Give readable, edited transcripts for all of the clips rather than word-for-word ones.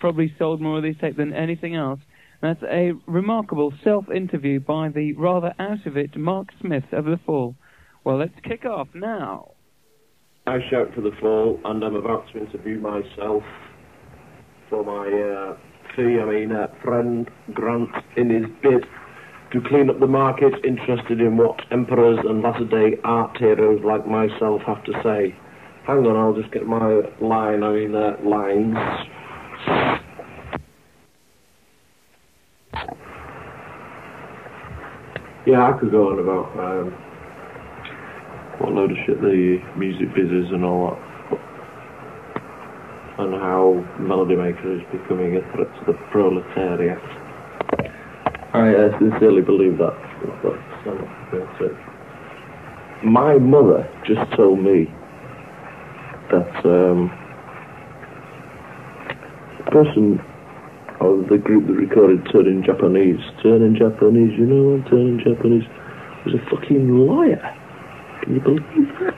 probably sold more of these tapes than anything else. That's a remarkable self-interview by the rather out-of-it Mark Smith of The Fall. Well, let's kick off now. I shout for The Fall, and I'm about to interview myself for my friend Grant in his bid to clean up the market, interested in what emperors and latter-day art heroes like myself have to say. Hang on, I'll just get my lines. Yeah, I could go on about what load of shit the music biz is and all that, and how Melody Maker is becoming a threat to the proletariat. I sincerely believe that. That's it. My mother just told me that the person of the group that recorded Turning Japanese, you know, Turning Japanese, was a fucking liar. Can you believe that?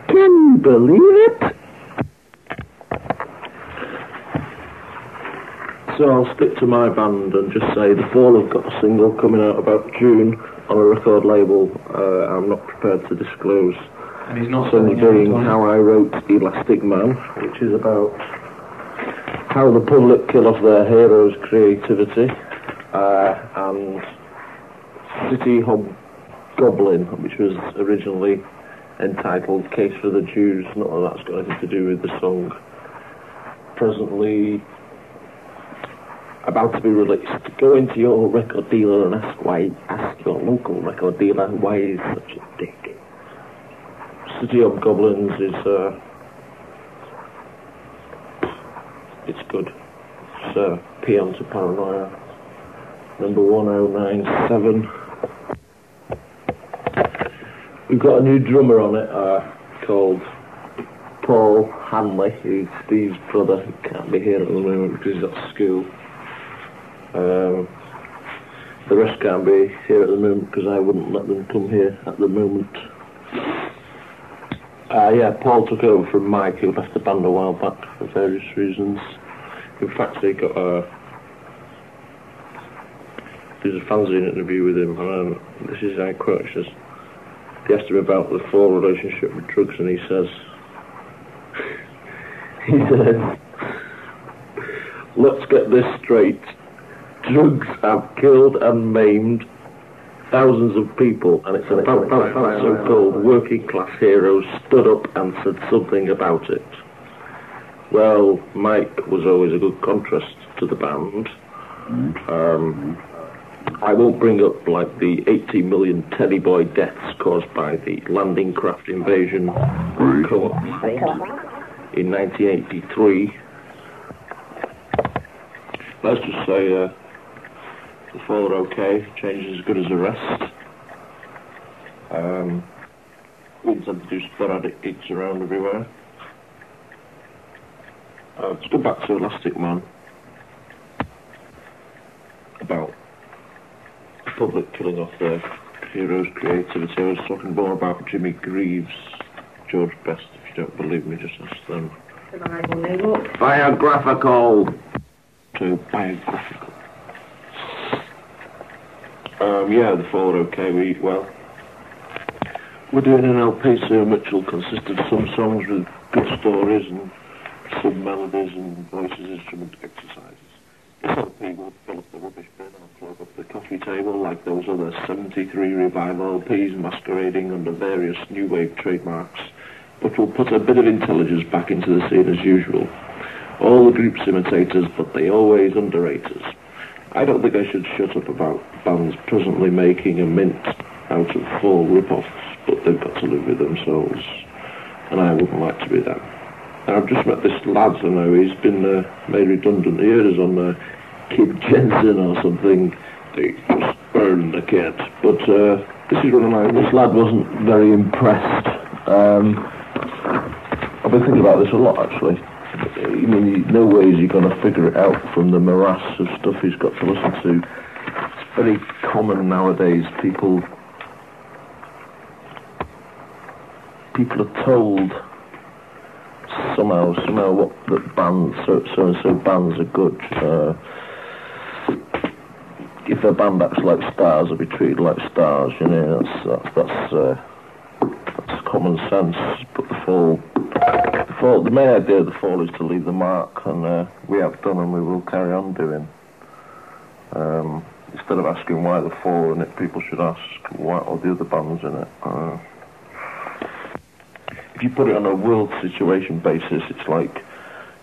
Can you believe it? So I'll stick to my band and just say The Fall have got a single coming out about June on a record label I'm not prepared to disclose. And he's not Song being How I Wrote Elastic Man, which is about how the public kill off their heroes' creativity, and City Hobgoblin, which was originally entitled Case for the Jews. Not that that's got anything to do with the song. Presently about to be released. Go into your record dealer and ask your local record dealer why he's such a dick. City of Goblins is it's good. It's Peon to Paranoia, number 1097. We've got a new drummer on it called Paul Hanley, who's Steve's brother, who can't be here at the moment because he's at school. The rest can't be here at the moment because I wouldn't let them come here at the moment. Yeah, Paul took over from Mike, who left the band a while back for various reasons. In fact, he got there's a fanzine interview with him, and this is I quote, he says, they asked him about the Fall relationship with drugs, and he says, let's get this straight. Drugs have killed and maimed thousands of people, and it's about that so-called working-class heroes stood up and said something about it. Well, Mike was always a good contrast to the band. I won't bring up, like, the 80 million Teddy Boy deaths caused by the landing craft invasion co-op in 1983. Let's just say The Fall are okay. Change is as good as the rest. We intend to do sporadic gigs around everywhere. Let's go back to Elastic Man. About the public killing off their heroes' creativity. I was talking more about Jimmy Greaves, George Best. If you don't believe me, just ask them. Biographical. To biographical. Yeah, The Fall are okay. We're doing an LP soon which will consist of some songs with good stories and some melodies and voices, instrument exercises. This LP will fill up the rubbish bin or clog up the coffee table like those other 73 revival LPs masquerading under various new wave trademarks, but will put a bit of intelligence back into the scene as usual. All the groups imitate us, but they always underrate us. I don't think I should shut up about bands presently making a mint out of full rip-offs, but they've got to live with themselves, and I wouldn't like to be them. And I've just met this lad, I know, he's been made redundant. He heard us on Kid Jensen or something. They just burned the kid. But this is what I'm like. This lad wasn't very impressed. I've been thinking about this a lot, actually. I mean, no way is he going to figure it out from the morass of stuff he's got to listen to. It's very common nowadays. People are told somehow what the bands, so and so bands are good. If a band acts like stars, they'll be treated like stars. You know, that's common sense. But the main idea of the Fall is to leave the mark, and we have done, and we will carry on doing. Instead of asking why the Fall in it, people should ask why all the other bands in it. If you put it on a world situation basis, it's like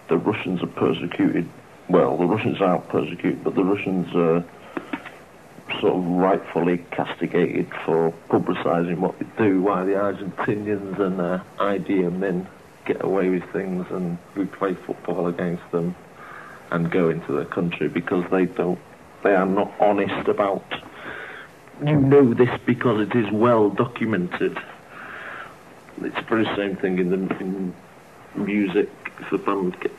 the Russians are persecuted. Well, the Russians aren't persecuted, but the Russians are sort of rightfully castigated for publicising what they do, while the Argentinians and Idi Amin get away with things, and we play football against them and go into their country because they are not honest about, you know this because it is well documented. It's the very same thing in music. If a band gets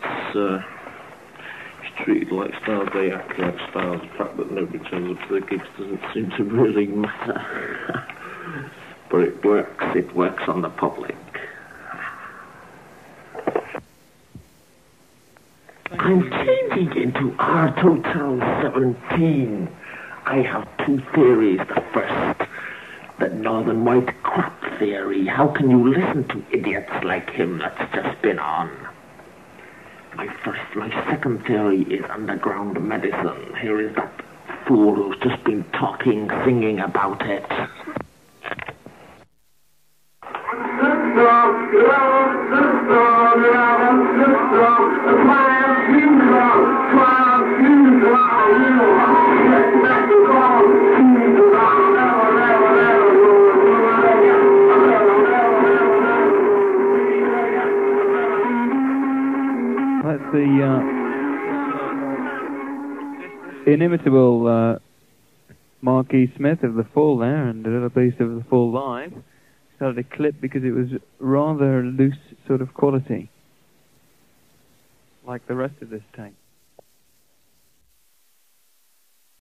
treated like stars, they act like stars. The fact that nobody turns up to their gigs doesn't seem to really matter. But it works on the public. I'm changing into Art Hotel 17. I have two theories. The first, the Northern White crap theory. How can you listen to idiots like him that's just been on? My second theory is underground medicine. Here is that fool who's just been talking, singing about it. That's the inimitable Mark E. Smith of The Fall there, and a little piece of The Fall live. Started a clip because it was rather loose sort of quality, like the rest of this tape.